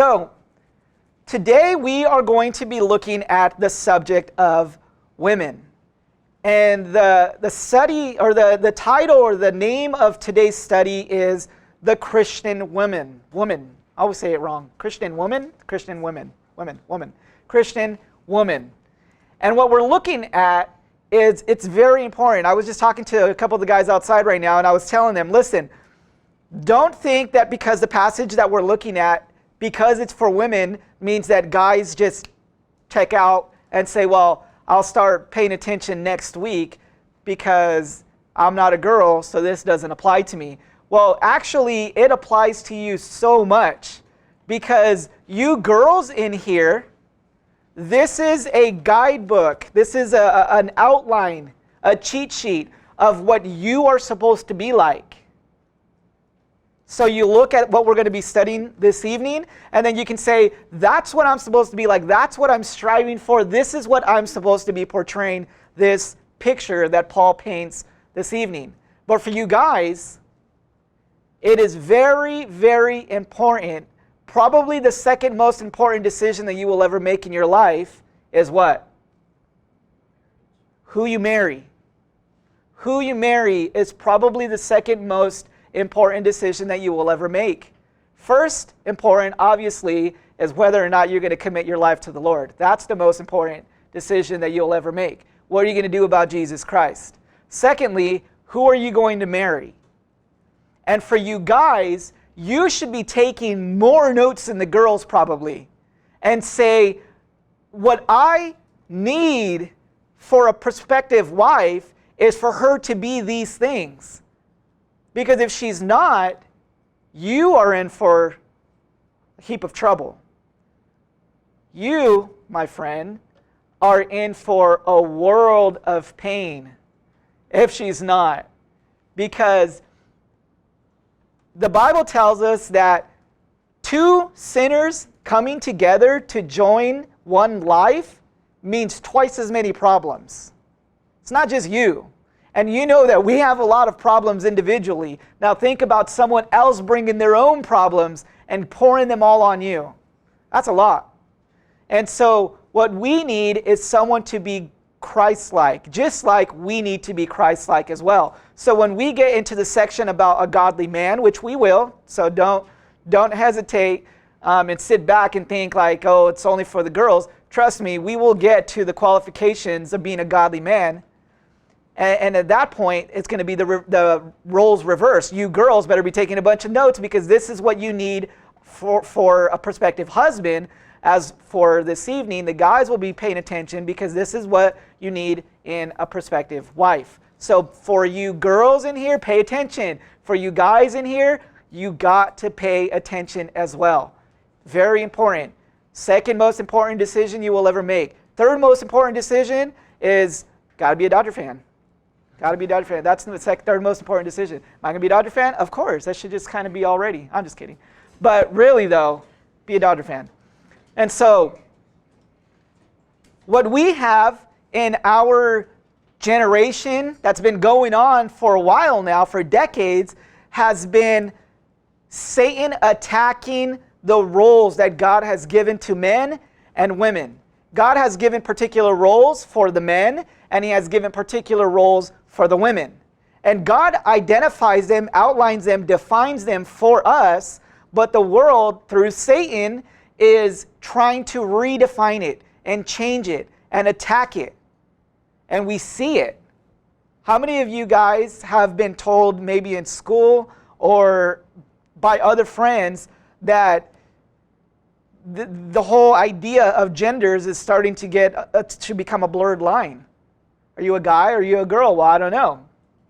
So, today we are going to be looking at the subject of women. And the study, or the title, or the name of today's study is The Christian Woman. Woman. I always say it wrong. Christian woman? Christian women. Woman. Christian woman. And what we're looking at is, it's very important. I was just talking to a couple of the guys outside right now, and I was telling them, listen, don't think that because the passage that we're looking at, because it's for women, means that guys just check out and say, well, I'll start paying attention next week because I'm not a girl, so this doesn't apply to me. Well, actually, it applies to you so much, because you girls in here, this is a guidebook. This is an outline, a cheat sheet of what you are supposed to be like. So you look at what we're going to be studying this evening, and then you can say, that's what I'm supposed to be like. That's what I'm striving for. This is what I'm supposed to be portraying, this picture that Paul paints this evening. But for you guys, it is very, very important. Probably the second most important decision that you will ever make in your life is what? Who you marry. Who you marry is probably the second most important decision that you will ever make. First important, obviously, is whether or not you're going to commit your life to the Lord. That's the most important decision that you'll ever make. What are you going to do about Jesus Christ? Secondly, who are you going to marry? And for you guys, you should be taking more notes than the girls probably, and say, what I need for a prospective wife is for her to be these things. Because if she's not, you are in for a heap of trouble. You, my friend, are in for a world of pain if she's not. Because the Bible tells us that two sinners coming together to join one life means twice as many problems. It's not just you. And you know that we have a lot of problems individually. Now think about someone else bringing their own problems and pouring them all on you. That's a lot. And so what we need is someone to be Christ-like, just like we need to be Christ-like as well. So when we get into the section about a godly man, which we will, so don't hesitate and sit back and think like, oh, it's only for the girls. Trust me, we will get to the qualifications of being a godly man. And at that point, it's going to be the roles reversed. You girls better be taking a bunch of notes, because this is what you need for a prospective husband. As for this evening, the guys will be paying attention, because this is what you need in a prospective wife. So for you girls in here, pay attention. For you guys in here, you got to pay attention as well. Very important. Second most important decision you will ever make. Third most important decision is, got to be a Dodger fan. Got to be a Dodger fan. That's the third most important decision. Am I going to be a Dodger fan? Of course. That should just kind of be already. I'm just kidding. But really, though, be a Dodger fan. And so, what we have in our generation that's been going on for a while now, for decades, has been Satan attacking the roles that God has given to men and women. God has given particular roles for the men, and He has given particular roles for the women. And God identifies them, outlines them, defines them for us, but the world, through Satan, is trying to redefine it and change it and attack it. And we see it. How many of you guys have been told, maybe in school or by other friends, that the whole idea of genders is starting to to become a blurred line? Are you a guy or are you a girl? Well, I don't know.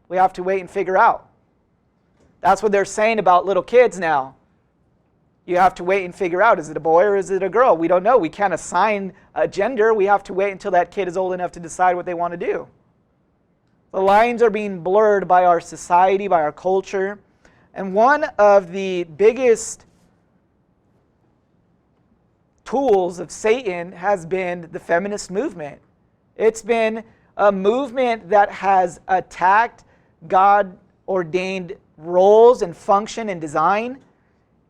We have to wait and figure out. That's what they're saying about little kids now. You have to wait and figure out, is it a boy or is it a girl? We don't know. We can't assign a gender. We have to wait until that kid is old enough to decide what they want to do. The lines are being blurred by our society, by our culture. And one of the biggest tools of Satan has been the feminist movement. It's been a movement that has attacked God-ordained roles and function and design,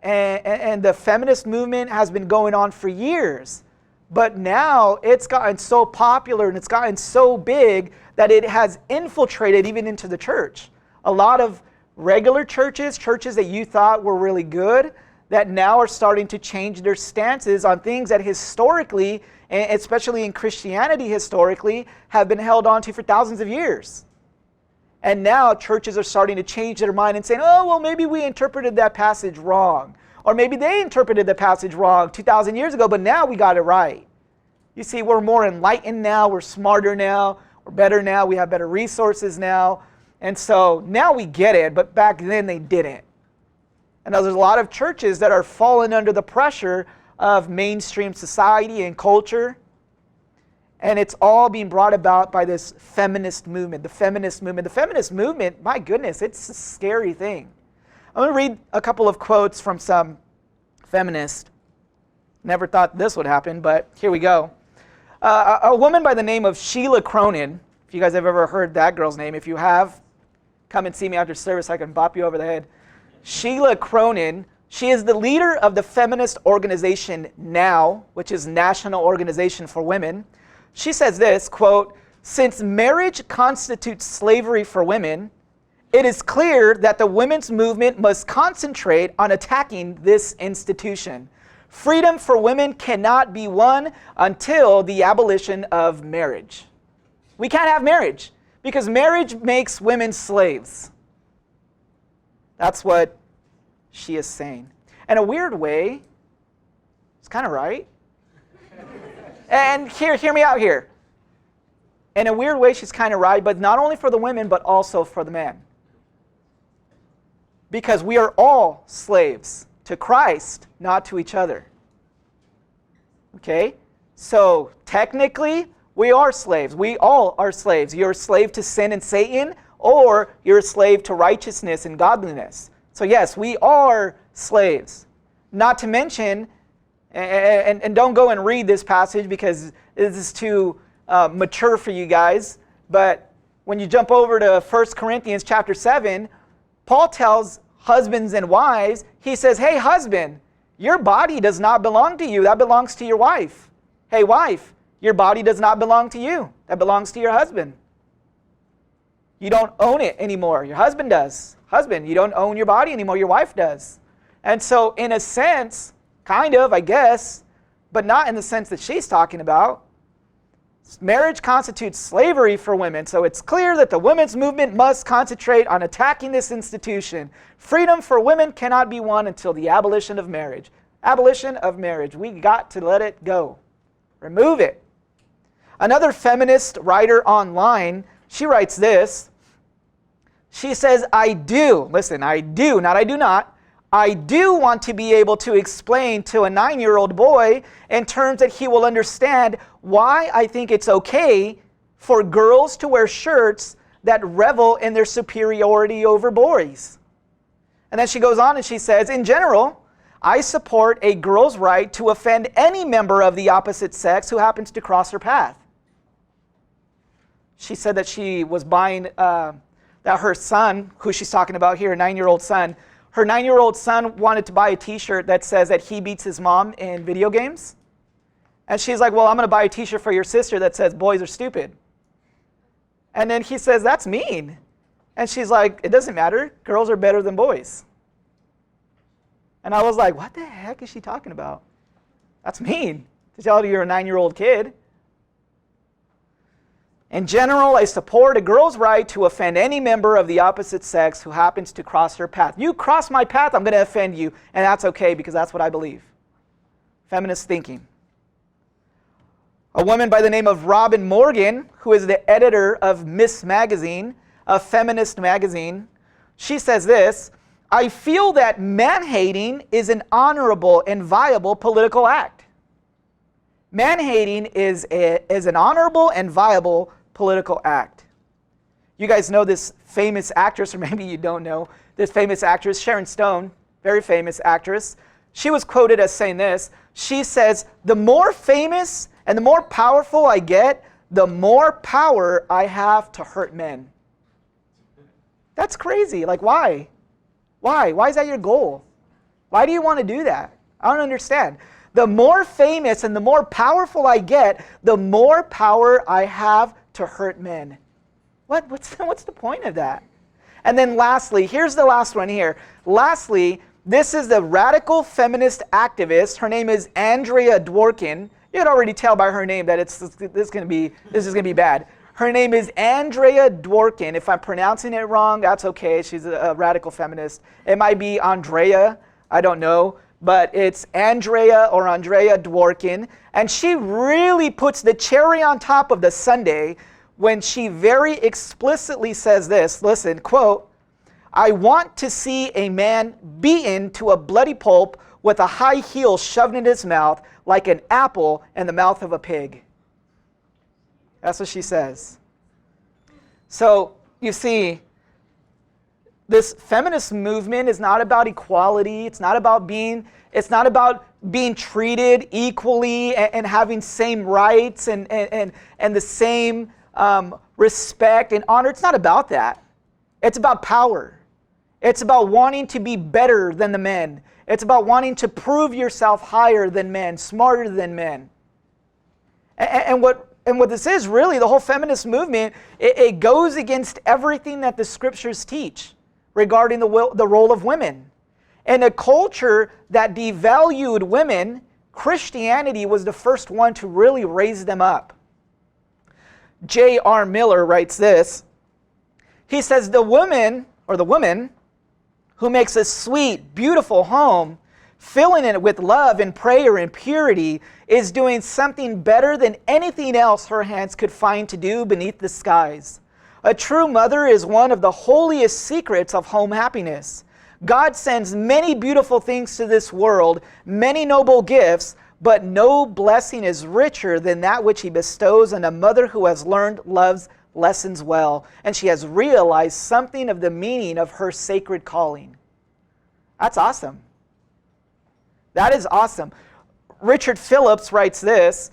and the feminist movement has been going on for years. But now it's gotten so popular and it's gotten so big that it has infiltrated even into the church. A lot of regular churches that you thought were really good, that now are starting to change their stances on things that historically, and especially in Christianity historically, have been held on to for thousands of years. And now churches are starting to change their mind and saying, oh, well, maybe we interpreted that passage wrong. Or maybe they interpreted the passage wrong 2,000 years ago, but now we got it right. You see, we're more enlightened now, we're smarter now, we're better now, we have better resources now. And so now we get it, but back then they didn't. And there's a lot of churches that are falling under the pressure of mainstream society and culture. And it's all being brought about by this feminist movement, the feminist movement. The feminist movement, my goodness, it's a scary thing. I'm going to read a couple of quotes from some feminists. Never thought this would happen, but here we go. A woman by the name of Sheila Cronin, if you guys have ever heard that girl's name, if you have, come and see me after service, I can bop you over the head. Sheila Cronin, she is the leader of the feminist organization NOW, which is National Organization for Women. She says this, quote, "Since marriage constitutes slavery for women, it is clear that the women's movement must concentrate on attacking this institution. Freedom for women cannot be won until the abolition of marriage." We can't have marriage because marriage makes women slaves. That's what she is saying. In a weird way, it's kind of right. And hear me out here. In a weird way, she's kind of right, but not only for the women, but also for the men. Because we are all slaves to Christ, not to each other. Okay? So technically, we are slaves. We all are slaves. You're a slave to sin and Satan, or you're a slave to righteousness and godliness. So yes, we are slaves. Not to mention, and don't go and read this passage because this is too mature for you guys, but when you jump over to 1 Corinthians chapter 7, Paul tells husbands and wives, he says, hey husband, your body does not belong to you, that belongs to your wife. Hey wife, your body does not belong to you, that belongs to your husband. You don't own it anymore, your husband does. Husband, you don't own your body anymore, your wife does. And so in a sense, kind of, I guess, but not in the sense that she's talking about, marriage constitutes slavery for women. So it's clear that the women's movement must concentrate on attacking this institution. Freedom for women cannot be won until the abolition of marriage. Abolition of marriage. We got to let it go. Remove it. Another feminist writer online, she writes this. She says, I do, listen, I do, not I do not, I do want to be able to explain to a 9-year-old boy in terms that he will understand why I think it's okay for girls to wear shirts that revel in their superiority over boys. And then she goes on and she says, in general, I support a girl's right to offend any member of the opposite sex who happens to cross her path. She said that she was buying, that her son, who she's talking about here, a 9-year-old son, her 9-year-old son wanted to buy a t-shirt that says that he beats his mom in video games. And she's like, well, I'm going to buy a t-shirt for your sister that says boys are stupid. And then he says, that's mean. And she's like, it doesn't matter. Girls are better than boys. And I was like, what the heck is she talking about? That's mean to tell you're a 9-year-old kid. In general, I support a girl's right to offend any member of the opposite sex who happens to cross her path. You cross my path, I'm going to offend you, and that's okay because that's what I believe. Feminist thinking. A woman by the name of Robin Morgan, who is the editor of Miss Magazine, a feminist magazine, she says this, I feel that man-hating is an honorable and viable political act. Man-hating is an honorable and viable political act. You guys know this famous actress, or maybe you don't know, this famous actress, Sharon Stone, very famous actress. She was quoted as saying this. She says, the more famous and the more powerful I get, the more power I have to hurt men. That's crazy. Like, why? Why? Why is that your goal? Why do you want to do that? I don't understand. The more famous and the more powerful I get, the more power I have to hurt men. What's the point of that? And then lastly, here's the last one here. Lastly, this is the radical feminist activist. Her name is Andrea Dworkin. You can already tell by her name that this is going to be bad. Her name is Andrea Dworkin. If I'm pronouncing it wrong, that's okay. She's a radical feminist. It might be Andrea. I don't know. But it's Andrea Dworkin. And she really puts the cherry on top of the sundae when she very explicitly says this. Listen, quote, "I want to see a man beaten to a bloody pulp with a high heel shoved in his mouth like an apple in the mouth of a pig." That's what she says. So, you see, this feminist movement is not about equality. It's not about being treated equally and having same rights and the same respect and honor. It's not about that. It's about power. It's about wanting to be better than the men. It's about wanting to prove yourself higher than men, smarter than men. And what this is really, the whole feminist movement, it goes against everything that the scriptures teach regarding the role of women. In a culture that devalued women, Christianity was the first one to really raise them up. J.R. Miller writes this. He says, the woman who makes a sweet, beautiful home, filling it with love and prayer and purity, is doing something better than anything else her hands could find to do beneath the skies. A true mother is one of the holiest secrets of home happiness. God sends many beautiful things to this world, many noble gifts, but no blessing is richer than that which he bestows on a mother who has learned love's lessons well, and she has realized something of the meaning of her sacred calling. That's awesome. That is awesome. Richard Phillips writes this.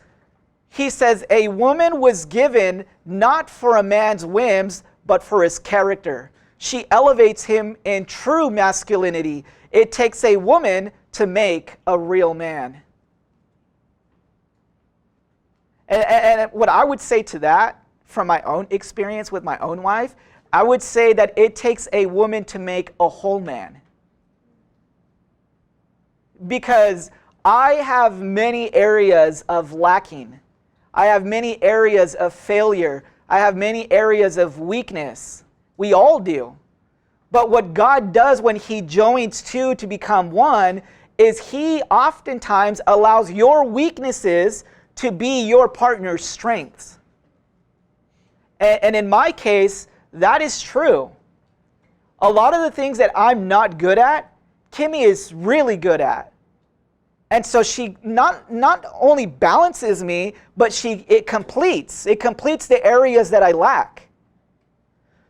He says, a woman was given not for a man's whims, but for his character. She elevates him in true masculinity. It takes a woman to make a real man. And what I would say to that, from my own experience with my own wife, I would say that it takes a woman to make a whole man. Because I have many areas of lacking. I have many areas of failure. I have many areas of weakness. We all do. But what God does when he joins two to become one is he oftentimes allows your weaknesses to be your partner's strengths. And in my case, that is true. A lot of the things that I'm not good at, Kimmy is really good at. And so she not only balances me, but it completes the areas that I lack.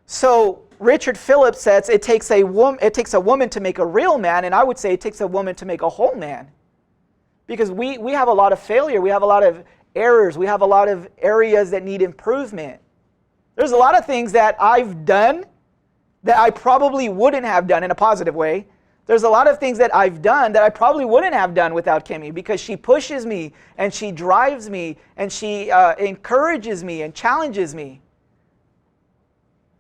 So Richard Phillips says it takes a woman to make a real man, and I would say it takes a woman to make a whole man. Because we have a lot of failure, we have a lot of errors, we have a lot of areas that need improvement. There's a lot of things that I've done that I probably wouldn't have done in a positive way. There's a lot of things that I've done that I probably wouldn't have done without Kimmy, because she pushes me and she drives me and she encourages me and challenges me.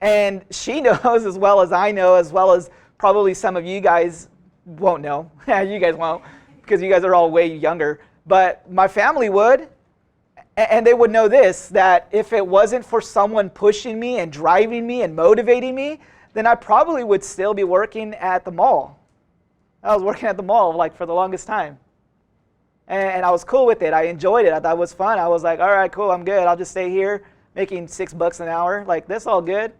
And she knows as well as I know, as well as probably some of you guys won't know. You guys won't, because you guys are all way younger. But my family would. And they would know this, that if it wasn't for someone pushing me and driving me and motivating me, then I probably would still be working at the mall. I was working at the mall for the longest time. And I was cool with it. I enjoyed it. I thought it was fun. I was like, all right, cool, I'm good. I'll just stay here making $6 an hour. That's all good.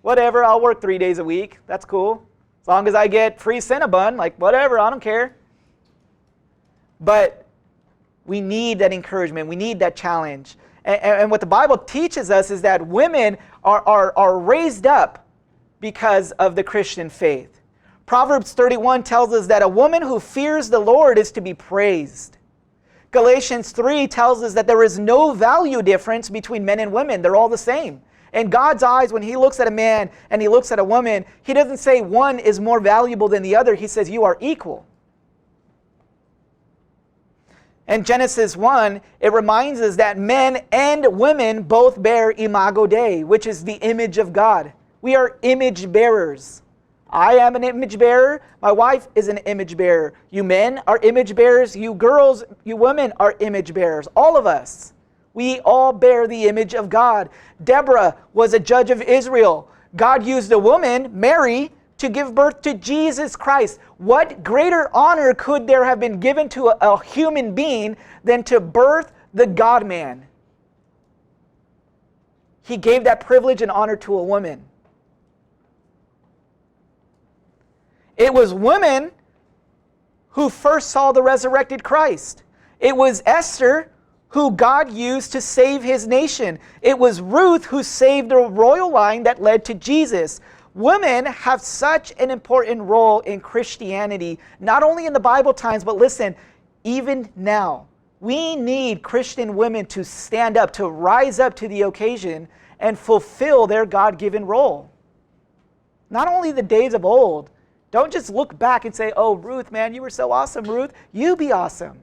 Whatever, I'll work 3 days a week. That's cool. As long as I get free Cinnabon, whatever, I don't care. But we need that encouragement. We need that challenge. And what the Bible teaches us is that women are raised up because of the Christian faith. Proverbs 31 tells us that a woman who fears the Lord is to be praised. Galatians 3 tells us that there is no value difference between men and women. They're all the same. In God's eyes, when he looks at a man and he looks at a woman, he doesn't say one is more valuable than the other. He says you are equal. In Genesis 1, it reminds us that men and women both bear imago Dei, which is the image of God. We are image bearers. I am an image bearer. My wife is an image bearer. You men are image bearers. You girls, you women are image bearers. All of us. We all bear the image of God. Deborah was a judge of Israel. God used a woman, Mary, to give birth to Jesus Christ. What greater honor could there have been given to a human being than to birth the God-man? He gave that privilege and honor to a woman. It was women who first saw the resurrected Christ. It was Esther who God used to save his nation. It was Ruth who saved the royal line that led to Jesus. Women have such an important role in Christianity, not only in the Bible times, but listen, even now. We need Christian women to stand up, to rise up to the occasion and fulfill their God-given role. Not only the days of old. Don't just look back and say, oh, Ruth, man, you were so awesome, Ruth. You be awesome.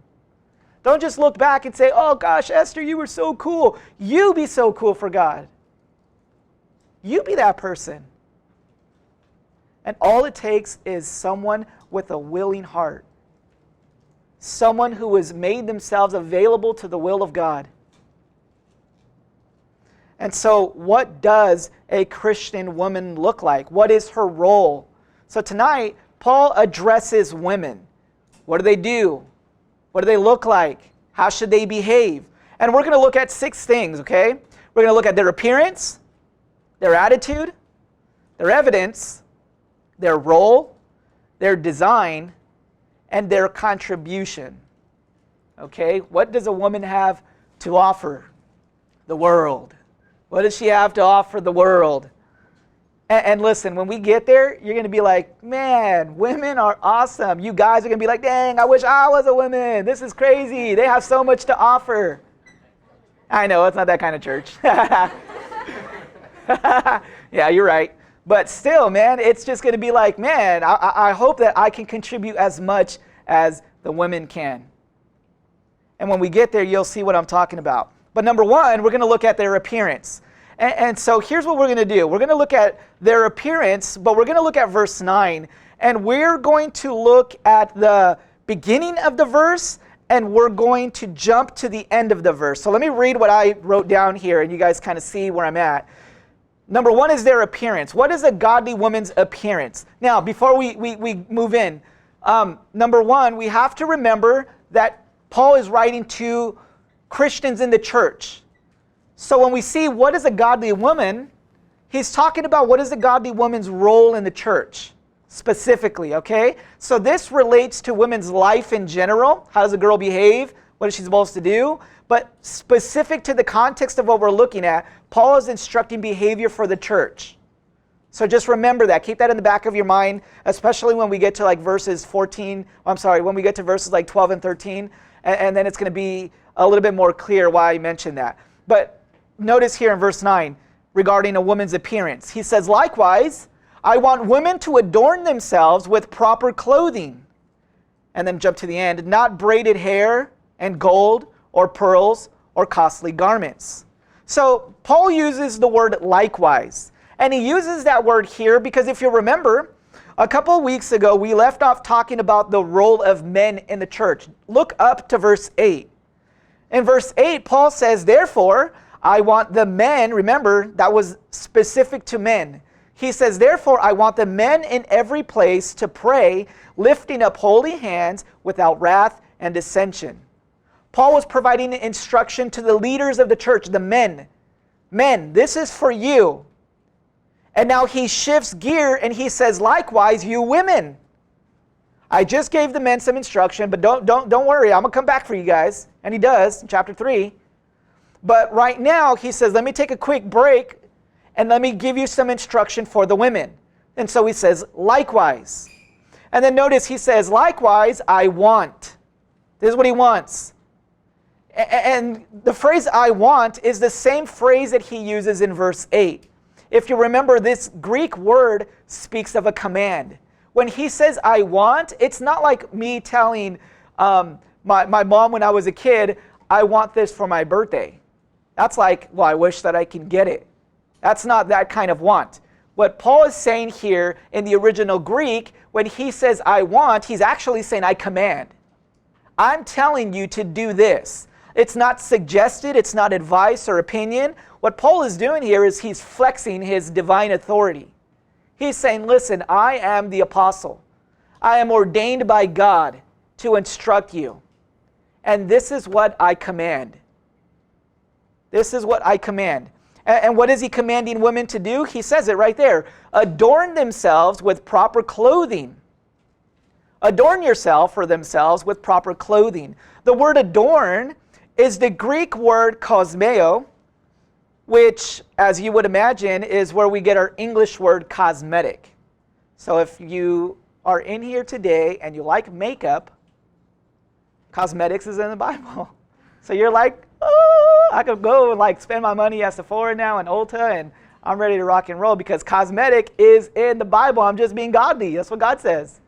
Don't just look back and say, oh, gosh, Esther, you were so cool. You be so cool for God. You be that person. And all it takes is someone with a willing heart. Someone who has made themselves available to the will of God. And so what does a Christian woman look like? What is her role? So tonight, Paul addresses women. What do they do? What do they look like? How should they behave? And we're going to look at 6 things, okay? We're going to look at their appearance, their attitude, their evidence, their role, their design, and their contribution. Okay? What does a woman have to offer the world? What does she have to offer the world? And listen, when we get there, you're going to be like, man, women are awesome. You guys are going to be like, dang, I wish I was a woman. This is crazy. They have so much to offer. I know, it's not that kind of church. Yeah, you're right. But still, man, it's just going to be like, man, I hope that I can contribute as much as the women can. And when we get there, you'll see what I'm talking about. But number 1, we're going to look at their appearance. And so here's what we're going to do. We're going to look at their appearance, but we're going to look at verse 9. And we're going to look at the beginning of the verse, and we're going to jump to the end of the verse. So let me read what I wrote down here, and you guys kind of see where I'm at. Number 1 is their appearance. What is a godly woman's appearance? Now, before we move in, number 1, we have to remember that Paul is writing to Christians in the church. So when we see what is a godly woman, he's talking about what is a godly woman's role in the church, specifically, okay? So this relates to women's life in general. How does a girl behave? What is she supposed to do? But specific to the context of what we're looking at, Paul is instructing behavior for the church. So just remember that. Keep that in the back of your mind, especially when we get to like verses 14, when we get to verses like 12 and 13, and then it's going to be a little bit more clear why I mentioned that. But notice here in verse 9, regarding a woman's appearance. He says, likewise, I want women to adorn themselves with proper clothing. And then jump to the end, not braided hair and gold or pearls or costly garments. So Paul uses the word likewise. And he uses that word here because if you remember, a couple of weeks ago, we left off talking about the role of men in the church. Look up to verse 8. In verse 8, Paul says, therefore, I want the men, remember, that was specific to men. He says, therefore, I want the men in every place to pray, lifting up holy hands without wrath and dissension. Paul was providing instruction to the leaders of the church, the men. Men, this is for you. And now he shifts gear and he says, likewise, you women. I just gave the men some instruction, but don't worry, I'm going to come back for you guys. And he does in chapter 3. But right now, he says, let me take a quick break and let me give you some instruction for the women. And so he says, likewise. And then notice he says, likewise, I want. This is what he wants. And the phrase I want is the same phrase that he uses in verse 8. If you remember, this Greek word speaks of a command. When he says I want, it's not like me telling my mom when I was a kid, I want this for my birthday. That's like, well, I wish that I can get it. That's not that kind of want. What Paul is saying here in the original Greek, when he says I want, he's actually saying I command. I'm telling you to do this. It's not suggested, it's not advice or opinion. What Paul is doing here is he's flexing his divine authority. He's saying, listen, I am the apostle. I am ordained by God to instruct you. And this is what I command. This is what I command. And what is he commanding women to do? He says it right there. Adorn themselves with proper clothing. Adorn yourself for themselves with proper clothing. The word adorn is the Greek word kosmeo, which, as you would imagine, is where we get our English word cosmetic. So if you are in here today and you like makeup, cosmetics is in the Bible. So you're like, oh, I could go and like spend my money at Sephora now and Ulta and I'm ready to rock and roll because cosmetic is in the Bible. I'm just being godly. That's what God says.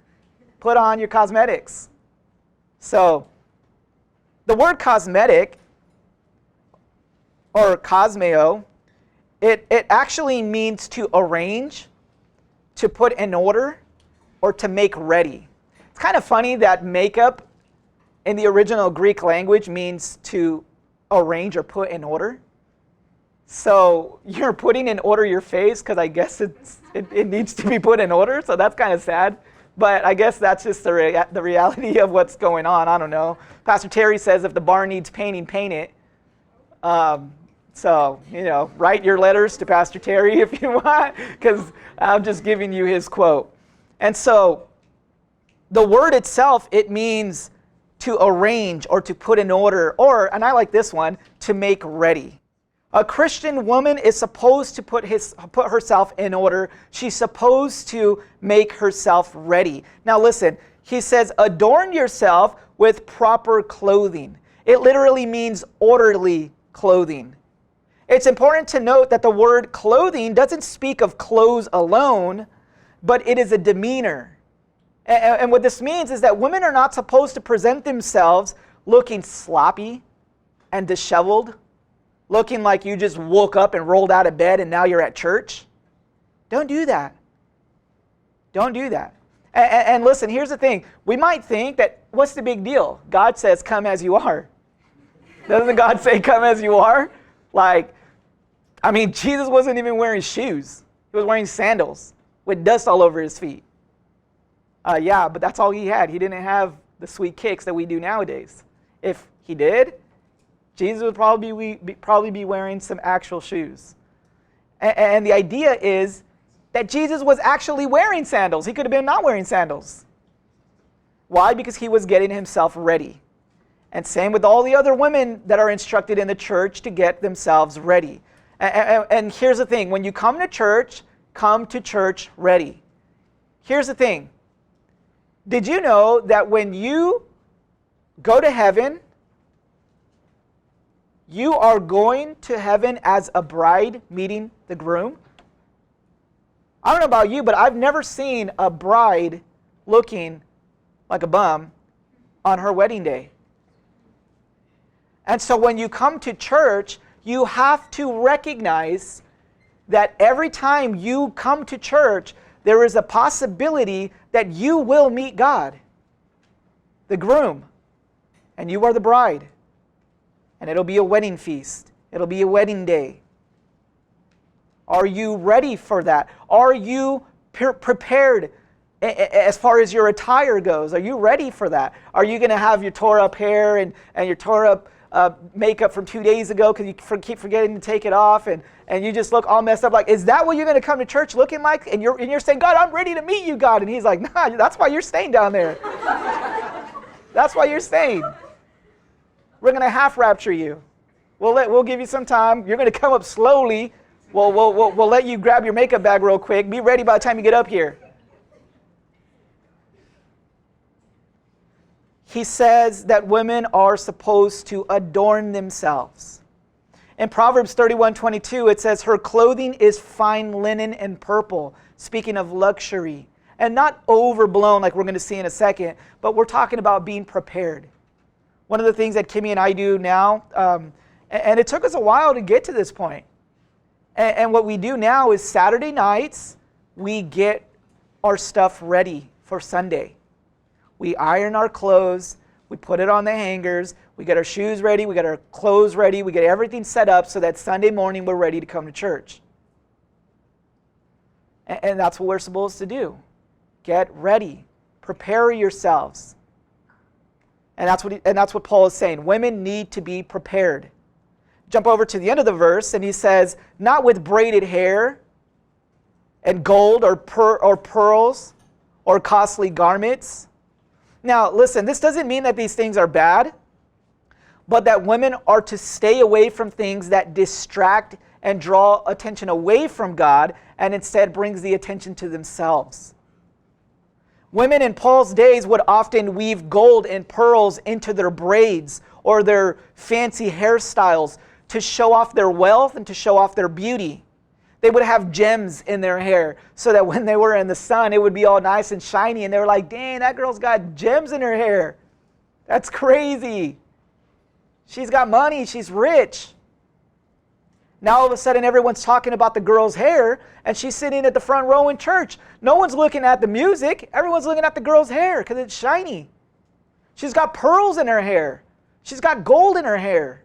Put on your cosmetics. So the word cosmetic or cosmeo, it actually means to arrange, to put in order, or to make ready. It's kind of funny that makeup in the original Greek language means to arrange or put in order. So you're putting in order your face because I guess it needs to be put in order. So that's kind of sad. But I guess that's just the reality of what's going on. I don't know. Pastor Terry says if the bar needs painting, paint it. So, write your letters to Pastor Terry if you want, because I'm just giving you his quote. And so the word itself, it means to arrange or to put in order, or, and I like this one, to make ready. A Christian woman is supposed to put herself in order. She's supposed to make herself ready. Now listen, he says, adorn yourself with proper clothing. It literally means orderly clothing. It's important to note that the word clothing doesn't speak of clothes alone, but it is a demeanor. And what this means is that women are not supposed to present themselves looking sloppy and disheveled, looking like you just woke up and rolled out of bed and now you're at church. Don't do that. Don't do that. And listen, here's the thing. We might think that, what's the big deal? God says, come as you are. Doesn't God say, come as you are? Jesus wasn't even wearing shoes. He was wearing sandals with dust all over his feet. But that's all he had. He didn't have the sweet kicks that we do nowadays. If he did, Jesus would probably be wearing some actual shoes. And the idea is that Jesus was actually wearing sandals. He could have been not wearing sandals. Why? Because he was getting himself ready. And same with all the other women that are instructed in the church to get themselves ready. And here's the thing. When you come to church ready. Here's the thing. Did you know that when you go to heaven, you are going to heaven as a bride meeting the groom? I don't know about you, but I've never seen a bride looking like a bum on her wedding day. And so when you come to church, you have to recognize that every time you come to church, there is a possibility that you will meet God, the groom, and you are the bride. And it'll be a wedding feast. It'll be a wedding day. Are you ready for that? Are you prepared as far as your attire goes? Are you ready for that? Are you going to have your tore up hair and your tore up makeup from 2 days ago because you keep forgetting to take it off and you just look all messed up? Is that what you're going to come to church looking like? And you're saying, God, I'm ready to meet you, God. And he's like, nah, that's why you're staying down there. That's why you're staying. We're going to half rapture you. We'll give you some time. You're going to come up slowly. We'll let you grab your makeup bag real quick. Be ready by the time you get up here. he says that women are supposed to adorn themselves. In Proverbs 31:22, it says, her clothing is fine linen and purple, speaking of luxury. And not overblown like we're going to see in a second, but we're talking about being prepared. One of the things that Kimmy and I do now, and it took us a while to get to this point. And what we do now is Saturday nights, we get our stuff ready for Sunday. We iron our clothes, we put it on the hangers, we get our shoes ready, we get our clothes ready, we get everything set up so that Sunday morning we're ready to come to church. And that's what we're supposed to do. Get ready. Prepare yourselves. And that's what Paul is saying. Women need to be prepared. Jump over to the end of the verse, and he says, not with braided hair and gold or pearls or costly garments. Now, listen, this doesn't mean that these things are bad, but that women are to stay away from things that distract and draw attention away from God and instead brings the attention to themselves. Women in Paul's days would often weave gold and pearls into their braids or their fancy hairstyles to show off their wealth and to show off their beauty. They would have gems in their hair so that when they were in the sun, it would be all nice and shiny. And they were like, dang, that girl's got gems in her hair. That's crazy. She's got money. She's rich. Now all of a sudden, everyone's talking about the girl's hair, and she's sitting at the front row in church. No one's looking at the music. Everyone's looking at the girl's hair because it's shiny. She's got pearls in her hair. She's got gold in her hair.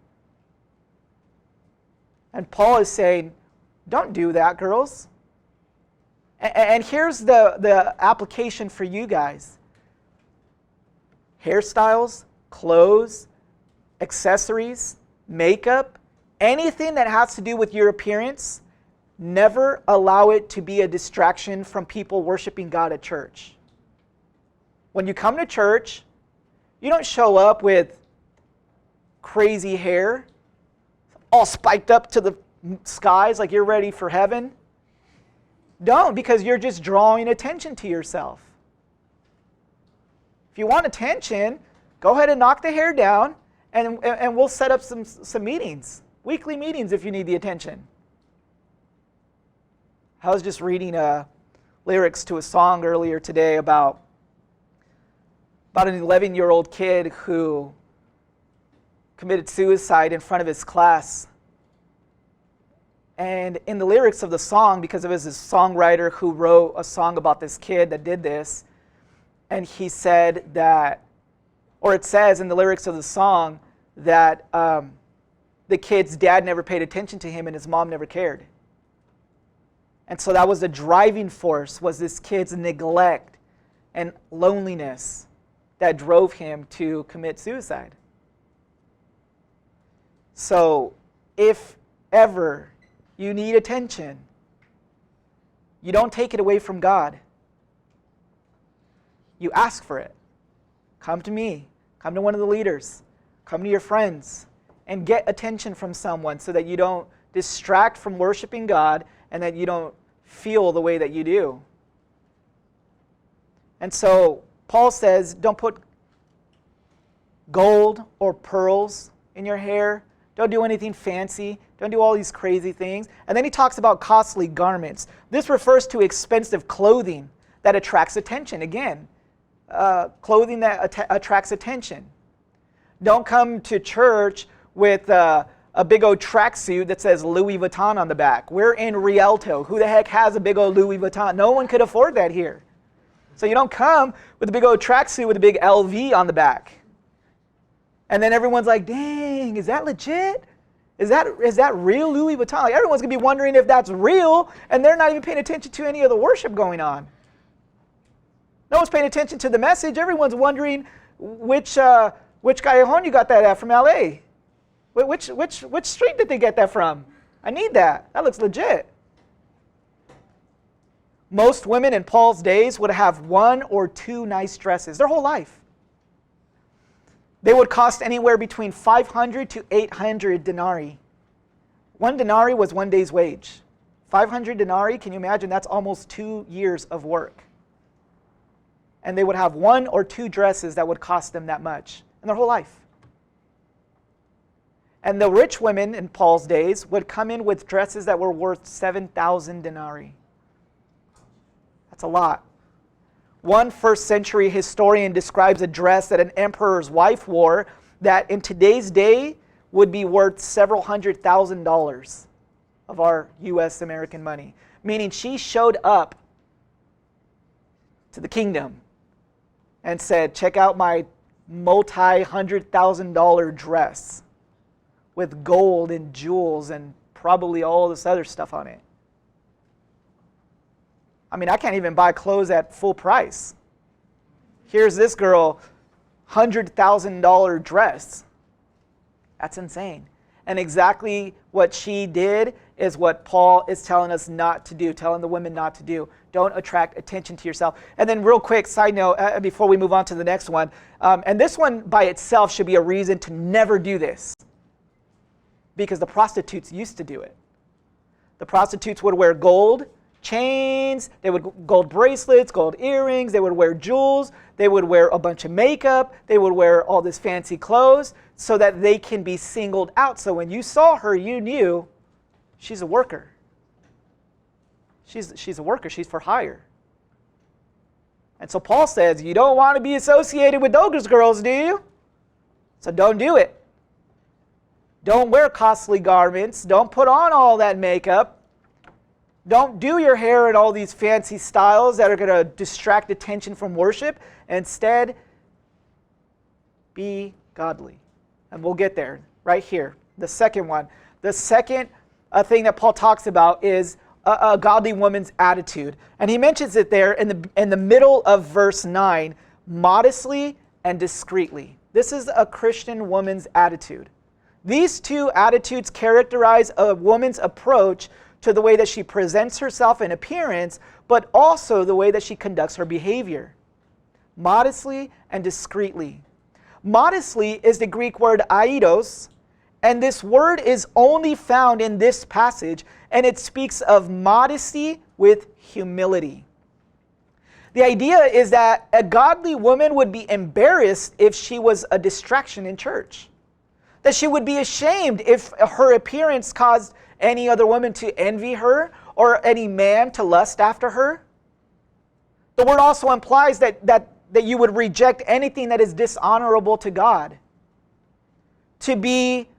And Paul is saying, don't do that, girls. And here's the application for you guys. Hairstyles, clothes, accessories, makeup, anything that has to do with your appearance, never allow it to be a distraction from people worshiping God at church. When you come to church, you don't show up with crazy hair, all spiked up to the skies like you're ready for heaven. Don't, because you're just drawing attention to yourself. If you want attention, go ahead and knock the hair down, and we'll set up some meetings, weekly meetings if you need the attention. I was just reading lyrics to a song earlier today about an 11-year-old kid who committed suicide in front of his class. And in the lyrics of the song, because it was this songwriter who wrote a song about this kid that did this, and he said that, or it says in the lyrics of the song that the kid's dad never paid attention to him and his mom never cared. And so that was the driving force, was this kid's neglect and loneliness that drove him to commit suicide. So if ever you need attention, you don't take it away from God. You ask for it. Come to me. Come to one of the leaders. Come to your friends and get attention from someone so that you don't distract from worshiping God and that you don't feel the way that you do. And so Paul says, don't put gold or pearls in your hair. Don't do anything fancy. Don't do all these crazy things. And then he talks about costly garments. This refers to expensive clothing that attracts attention. Again, clothing that attracts attention. Don't come to church with a big old tracksuit that says Louis Vuitton on the back. We're in Rialto. Who the heck has a big old Louis Vuitton? No one could afford that here. So you don't come with a big old tracksuit with a big LV on the back. And then everyone's like, dang, is that legit? Is that real Louis Vuitton? Like, everyone's going to be wondering if that's real, and they're not even paying attention to any of the worship going on. No one's paying attention to the message. Everyone's wondering which callejon you got that at from LA. Which street did they get that from? I need that. That looks legit. Most women in Paul's days would have one or two nice dresses their whole life. They would cost anywhere between 500 to 800 denarii. 1 denarii was 1 day's wage. 500 denarii, can you imagine? That's almost 2 years of work. And they would have 1 or 2 dresses that would cost them that much in their whole life. And the rich women in Paul's days would come in with dresses that were worth 7,000 denarii. That's a lot. One first-century historian describes a dress that an emperor's wife wore that in today's day would be worth several $100,000 of our U.S. American money. Meaning she showed up to the kingdom and said, check out my multi-$100,000 dress with gold and jewels and probably all this other stuff on it. I mean, I can't even buy clothes at full price. Here's this girl, $100,000 dress. That's insane. And exactly what she did is what Paul is telling us not to do, telling the women not to do. Don't attract attention to yourself. And then real quick, side note, before we move on to the next one, and this one by itself should be a reason to never do this, because the prostitutes used to do it. The prostitutes would wear gold chains, they would gold bracelets, gold earrings, they would wear jewels, they would wear a bunch of makeup, they would wear all this fancy clothes so that they can be singled out. So when you saw her, you knew she's a worker. She's a worker, she's for hire. And so Paul says, you don't want to be associated with those girls, do you? So don't do it. Don't wear costly garments, don't put on all that makeup. Don't do your hair in all these fancy styles that are going to distract attention from worship. Instead, be godly. And we'll get there right here. The second one. The second thing that Paul talks about is a godly woman's attitude. And he mentions it there in the middle of verse 9, modestly and discreetly. This is a Christian woman's attitude. These two attitudes characterize a woman's approach to the way that she presents herself in appearance, but also the way that she conducts her behavior. Modestly and discreetly. Modestly is the Greek word aidos, and this word is only found in this passage, and it speaks of modesty with humility. The idea is that a godly woman would be embarrassed if she was a distraction in church. That she would be ashamed if her appearance caused any other woman to envy her or any man to lust after her. The word also implies that you would reject anything that is dishonorable to God. To be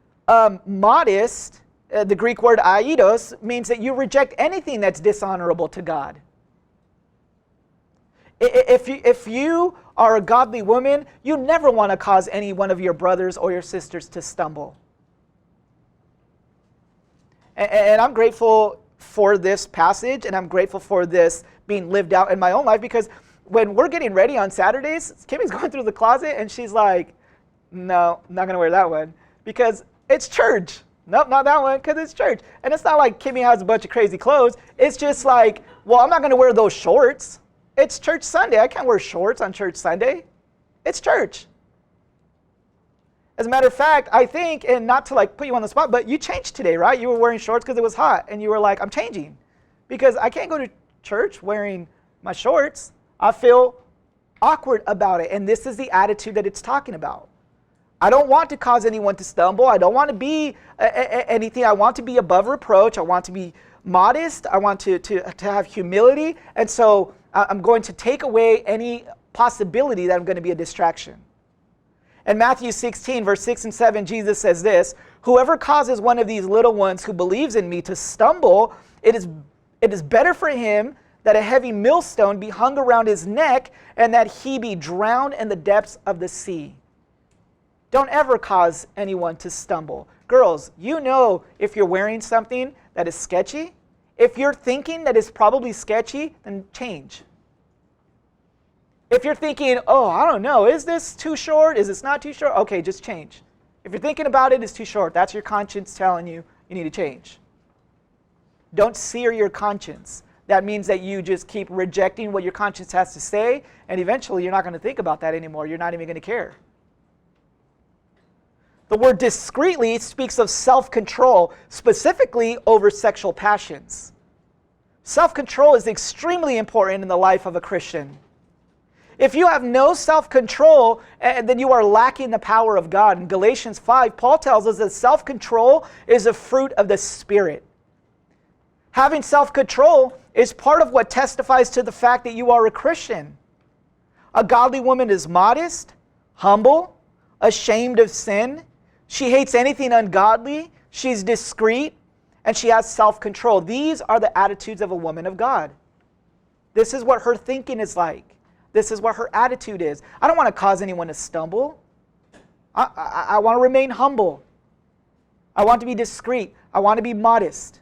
modest, the Greek word aidos, means that you reject anything that's dishonorable to God. If you are a godly woman, you never want to cause any one of your brothers or your sisters to stumble. And I'm grateful for this passage, and I'm grateful for this being lived out in my own life, because when we're getting ready on Saturdays, Kimmy's going through the closet and she's like, no, I'm not going to wear that one because it's church. Nope, not that one because it's church. And it's not like Kimmy has a bunch of crazy clothes. It's just like, well, I'm not going to wear those shorts. It's church Sunday. I can't wear shorts on church Sunday. It's church. As a matter of fact, I think, and not to like put you on the spot, but you changed today, right? You were wearing shorts because it was hot, and you were like, I'm changing. Because I can't go to church wearing my shorts. I feel awkward about it, and this is the attitude that it's talking about. I don't want to cause anyone to stumble. I don't want to be anything. I want to be above reproach. I want to be modest. I want to have humility, and so I'm going to take away any possibility that I'm going to be a distraction. In Matthew 16, verse 6 and 7, Jesus says this, whoever causes one of these little ones who believes in me to stumble, it is better for him that a heavy millstone be hung around his neck and that he be drowned in the depths of the sea. Don't ever cause anyone to stumble. Girls, you know if you're wearing something that is sketchy. If you're thinking that it's probably sketchy, then change. If you're thinking, oh, I don't know, is this too short? Is this not too short? Okay, just change. If you're thinking about it, it's too short. That's your conscience telling you you need to change. Don't sear your conscience. That means that you just keep rejecting what your conscience has to say, and eventually you're not going to think about that anymore. You're not even going to care. The word discreetly speaks of self-control, specifically over sexual passions. Self-control is extremely important in the life of a Christian. If you have no self-control, then you are lacking the power of God. In Galatians 5, Paul tells us that self-control is a fruit of the Spirit. Having self-control is part of what testifies to the fact that you are a Christian. A godly woman is modest, humble, ashamed of sin. She hates anything ungodly. She's discreet, and she has self-control. These are the attitudes of a woman of God. This is what her thinking is like. This is what her attitude is. I don't want to cause anyone to stumble. I want to remain humble. I want to be discreet. I want to be modest.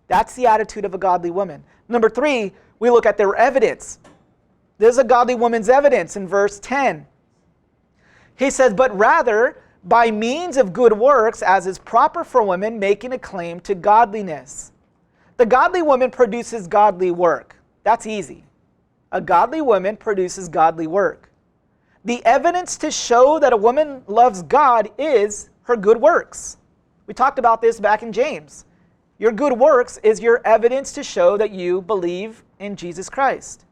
That's the attitude of a godly woman. Number 3, we look at their evidence. This is a godly woman's evidence in verse 10. He says, but rather by means of good works, as is proper for women, making a claim to godliness. The godly woman produces godly work. That's easy. A godly woman produces godly work. The evidence to show that a woman loves God is her good works. We talked about this back in James. Your good works is your evidence to show that you believe in Jesus Christ.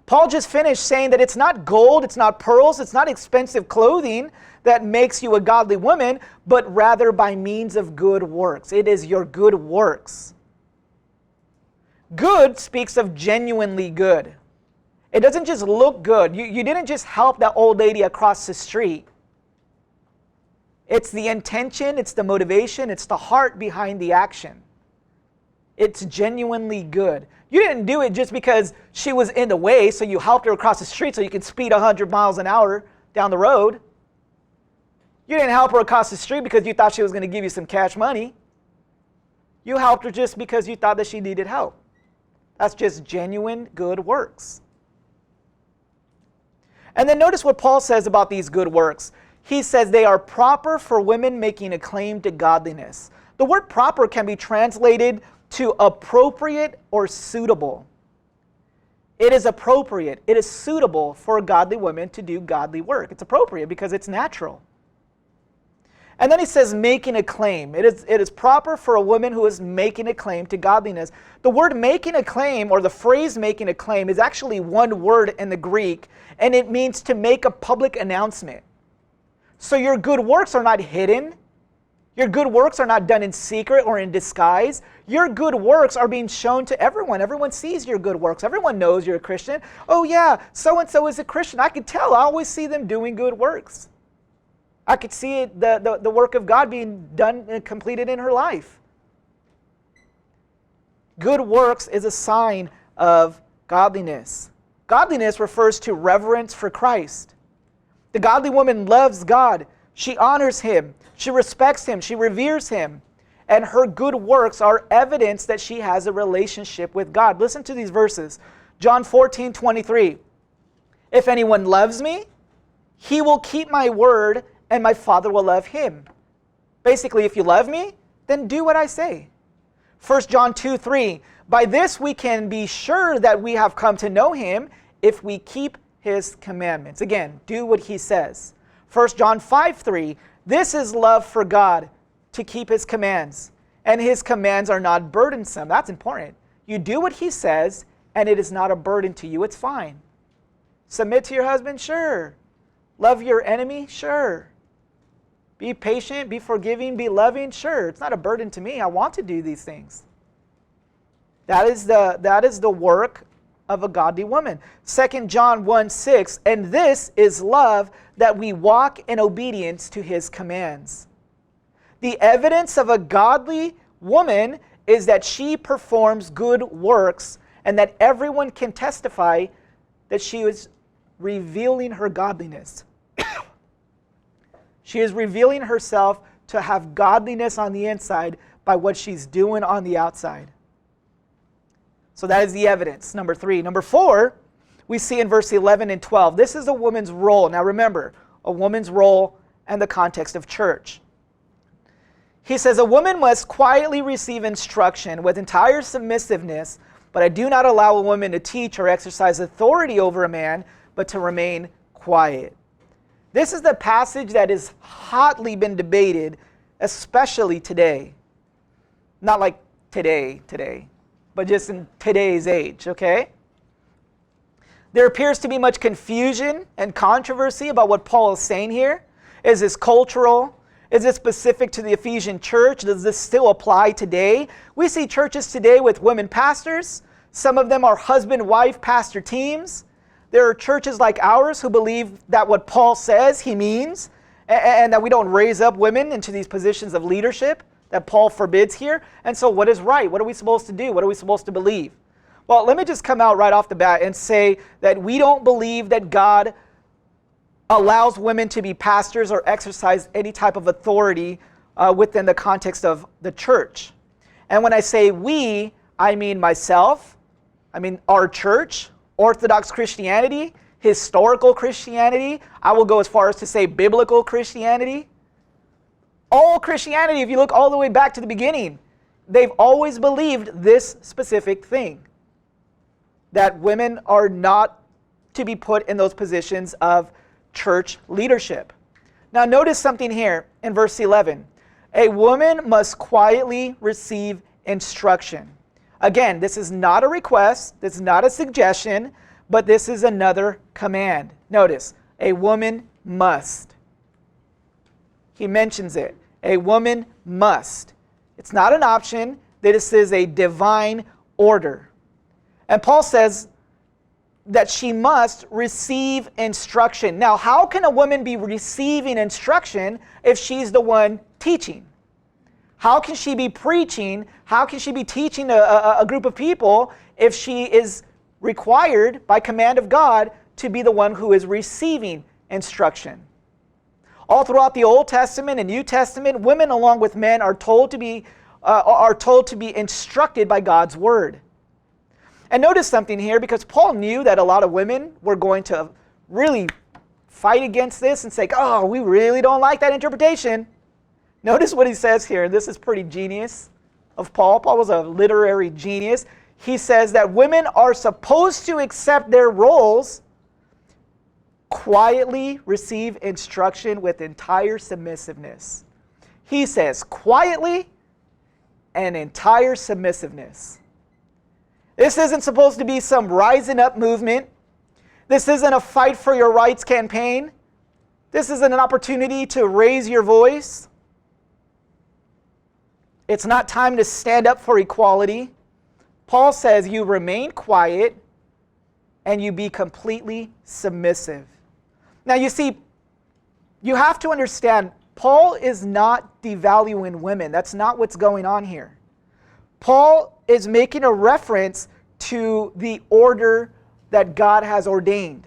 Paul just finished saying that it's not gold, it's not pearls, it's not expensive clothing that makes you a godly woman, but rather by means of good works. It is your good works. Good speaks of genuinely good. It doesn't just look good. You didn't just help that old lady across the street. It's the intention, it's the motivation, it's the heart behind the action. It's genuinely good. You didn't do it just because she was in the way, so you helped her across the street so you could speed 100 miles an hour down the road. You didn't help her across the street because you thought she was going to give you some cash money. You helped her just because you thought that she needed help. That's just genuine good works. And then notice what Paul says about these good works. He says they are proper for women making a claim to godliness. The word proper can be translated to appropriate or suitable. It is appropriate. It is suitable for a godly woman to do godly work. It's appropriate because it's natural. And then he says making a claim. It is proper for a woman who is making a claim to godliness. The word making a claim, or the phrase making a claim, is actually one word in the Greek, and it means to make a public announcement. So your good works are not hidden. Your good works are not done in secret or in disguise. Your good works are being shown to everyone. Everyone sees your good works. Everyone knows you're a Christian. Oh yeah, so-and-so is a Christian. I can tell. I always see them doing good works. I could see it, the work of God being done and completed in her life. Good works is a sign of godliness. Godliness refers to reverence for Christ. The godly woman loves God. She honors Him. She respects Him. She reveres Him. And her good works are evidence that she has a relationship with God. Listen to these verses. John 14:23. If anyone loves me, he will keep my word, and my Father will love him. Basically, if you love me, then do what I say. 1 John 2:3. By this we can be sure that we have come to know Him if we keep His commandments. Again, do what He says. 1 John 5:3. This is love for God, to keep His commands. And His commands are not burdensome. That's important. You do what He says, and it is not a burden to you. It's fine. Submit to your husband? Sure. Love your enemy? Sure. Be patient, be forgiving, be loving? Sure. It's not a burden to me. I want to do these things. That is the work of a godly woman. 2 John 1:6, and this is love, that we walk in obedience to His commands. The evidence of a godly woman is that she performs good works and that everyone can testify that she is revealing her godliness. She is revealing herself to have godliness on the inside by what she's doing on the outside. So that is the evidence, number 3. Number 4, we see in verse 11 and 12. This is a woman's role. Now remember, a woman's role and the context of church. He says, a woman must quietly receive instruction with entire submissiveness, but I do not allow a woman to teach or exercise authority over a man, but to remain quiet. This is the passage that has hotly been debated, especially today. Not like today, but just in today's age, okay? There appears to be much confusion and controversy about what Paul is saying here. Is this cultural? Is this specific to the Ephesian church? Does this still apply today? We see churches today with women pastors. Some of them are husband-wife pastor teams. There are churches like ours who believe that what Paul says he means, and that we don't raise up women into these positions of leadership that Paul forbids here. And so what is right? What are we supposed to do? What are we supposed to believe? Well, let me just come out right off the bat and say that we don't believe that God allows women to be pastors or exercise any type of authority within the context of the church. And when I say we, I mean myself, I mean our church, Orthodox Christianity, historical Christianity. I will go as far as to say biblical Christianity. All Christianity, if you look all the way back to the beginning, they've always believed this specific thing, that women are not to be put in those positions of church leadership. Now notice something here in verse 11. A woman must quietly receive instruction. Again, this is not a request, this is not a suggestion, but this is another command. Notice, a woman must. He mentions it. A woman must. It's not an option. This is a divine order. And Paul says that she must receive instruction. Now, how can a woman be receiving instruction if she's the one teaching? How can she be preaching? How can she be teaching a group of people if she is required by command of God to be the one who is receiving instruction? All throughout the Old Testament and New Testament, women along with men are told to be instructed by God's word. And notice something here, because Paul knew that a lot of women were going to really fight against this and say, oh, we really don't like that interpretation. Notice what he says here, and this is pretty genius of Paul. Paul was a literary genius. He says that women are supposed to accept their roles, quietly receive instruction with entire submissiveness. He says quietly and entire submissiveness. This isn't supposed to be some rising up movement. This isn't a fight for your rights campaign. This isn't an opportunity to raise your voice. It's not time to stand up for equality. Paul says you remain quiet and you be completely submissive. Now you see, you have to understand, Paul is not devaluing women. That's not what's going on here. Paul is making a reference to the order that God has ordained.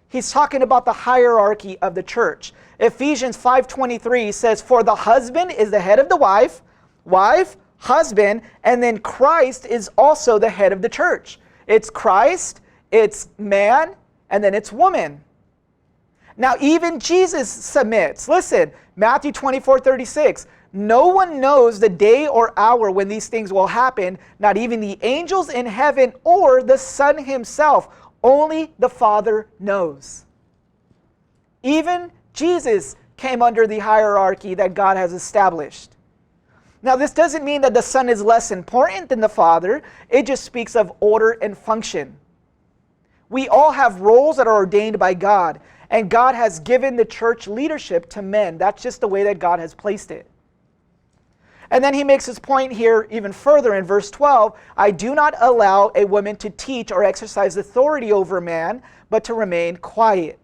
He's talking about the hierarchy of the church. Ephesians 5:23 says, for the husband is the head of the wife, husband, and then Christ is also the head of the church. It's Christ, it's man, and then it's woman. Now even Jesus submits. Listen, Matthew 24:36. No one knows the day or hour when these things will happen, not even the angels in heaven or the Son himself. Only the Father knows. Even Jesus came under the hierarchy that God has established. Now this doesn't mean that the Son is less important than the Father. It just speaks of order and function. We all have roles that are ordained by God, and God has given the church leadership to men. That's just the way that God has placed it. And then he makes his point here even further in verse 12. I do not allow a woman to teach or exercise authority over a man, but to remain quiet.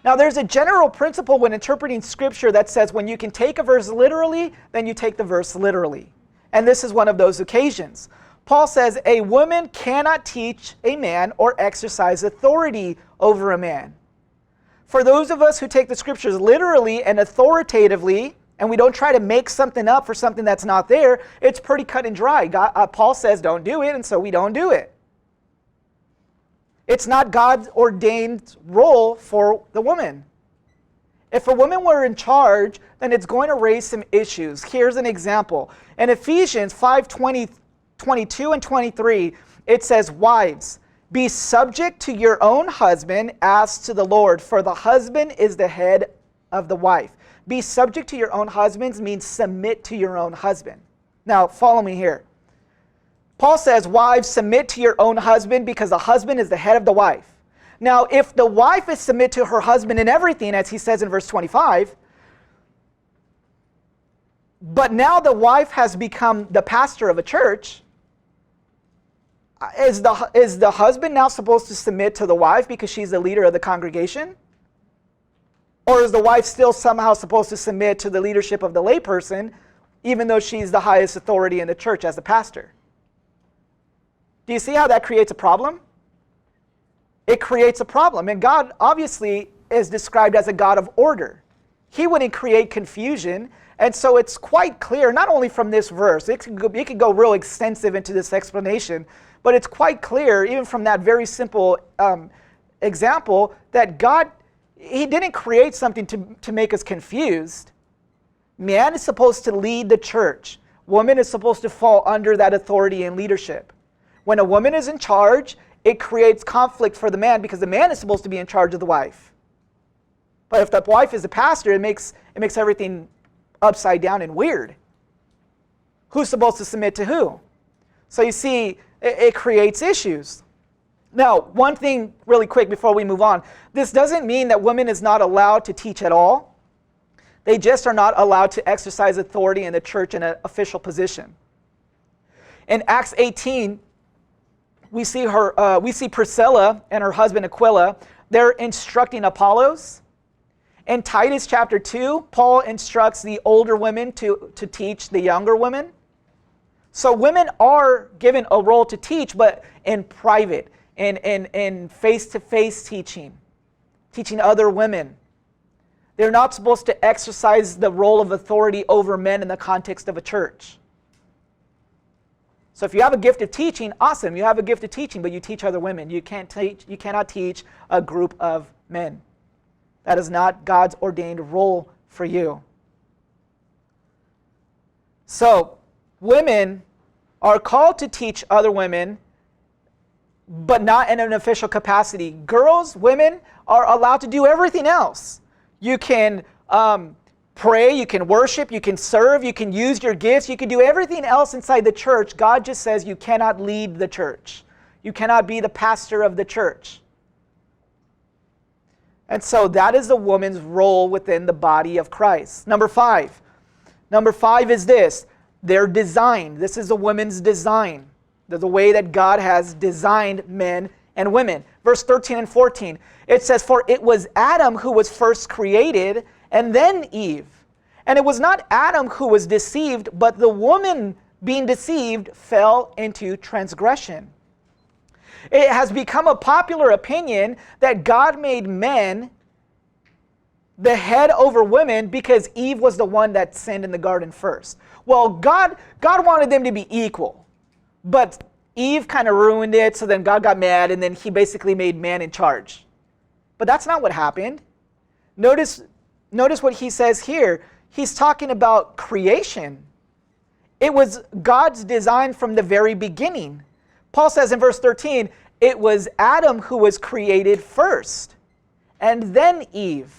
Now there's a general principle when interpreting scripture that says when you can take a verse literally, then you take the verse literally. And this is one of those occasions. Paul says a woman cannot teach a man or exercise authority over a man. For those of us who take the scriptures literally and authoritatively, and we don't try to make something up for something that's not there, it's pretty cut and dry. Paul says don't do it, and so we don't do it. It's not God's ordained role for the woman. If a woman were in charge, then it's going to raise some issues. Here's an example. In Ephesians 5:22 and 23, it says, wives, be subject to your own husband as to the Lord, for the husband is the head of the wife. Be subject to your own husbands means submit to your own husband. Now, follow me here. Paul says, wives, submit to your own husband because the husband is the head of the wife. Now, if the wife is submit to her husband in everything, as he says in verse 25, but now the wife has become the pastor of a church, is the husband now supposed to submit to the wife because she's the leader of the congregation? Or is the wife still somehow supposed to submit to the leadership of the layperson, even though she's the highest authority in the church as the pastor? Do you see how that creates a problem? It creates a problem. And God obviously is described as a God of order. He wouldn't create confusion. And so it's quite clear, not only from this verse, it could go real extensive into this explanation, but it's quite clear, even from that very simple example, that God, he didn't create something to make us confused. Man is supposed to lead the church. Woman is supposed to fall under that authority and leadership. When a woman is in charge, it creates conflict for the man because the man is supposed to be in charge of the wife. But if the wife is a pastor, it makes everything upside down and weird. Who's supposed to submit to who? So you see, it creates issues. Now, one thing really quick before we move on. This doesn't mean that women is not allowed to teach at all. They just are not allowed to exercise authority in the church in an official position. In Acts 18, we see Priscilla and her husband Aquila. They're instructing Apollos. In Titus chapter 2, Paul instructs the older women to teach the younger women. So women are given a role to teach, but in private, in face-to-face teaching other women. They're not supposed to exercise the role of authority over men in the context of a church. So if you have a gift of teaching, awesome, you have a gift of teaching, but you teach other women. You cannot teach a group of men. That is not God's ordained role for you. So, women are called to teach other women, but not in an official capacity. Girls, women, are allowed to do everything else. You can pray, you can worship, you can serve, you can use your gifts, you can do everything else inside the church. God just says you cannot lead the church. You cannot be the pastor of the church. And so that is the woman's role within the body of Christ. Number 5. Number 5 is this. Their design. This is a woman's design. The way that God has designed men and women. Verse 13 and 14. It says, for it was Adam who was first created, and then Eve. And it was not Adam who was deceived, but the woman being deceived fell into transgression. It has become a popular opinion that God made men the head over women because Eve was the one that sinned in the garden first. Well, God wanted them to be equal, but Eve kind of ruined it, so then God got mad, and then he basically made man in charge. But that's not what happened. Notice what he says here. He's talking about creation. It was God's design from the very beginning. Paul says in verse 13, it was Adam who was created first, and then Eve.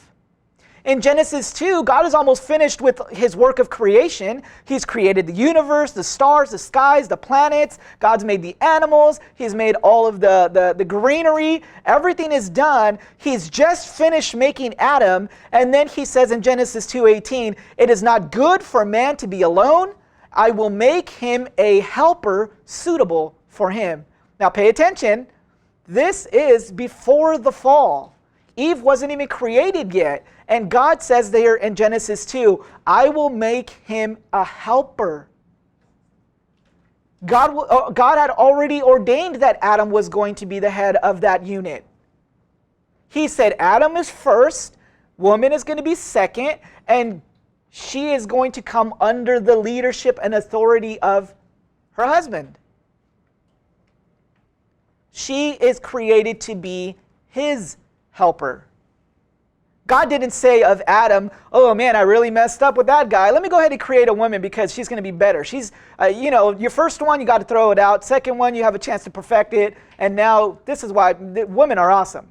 In Genesis 2, God is almost finished with his work of creation. He's created the universe, the stars, the skies, the planets. God's made the animals. He's made all of the greenery. Everything is done. He's just finished making Adam. And then he says in Genesis 2:18, it is not good for man to be alone. I will make him a helper suitable for him. Now pay attention. This is before the fall. Eve wasn't even created yet. And God says there in Genesis 2, I will make him a helper. God had already ordained that Adam was going to be the head of that unit. He said Adam is first, woman is going to be second, and she is going to come under the leadership and authority of her husband. She is created to be his helper. God didn't say of Adam, oh man, I really messed up with that guy. Let me go ahead and create a woman because she's going to be better. She's, your first one, you got to throw it out. Second one, you have a chance to perfect it. And now this is why women are awesome.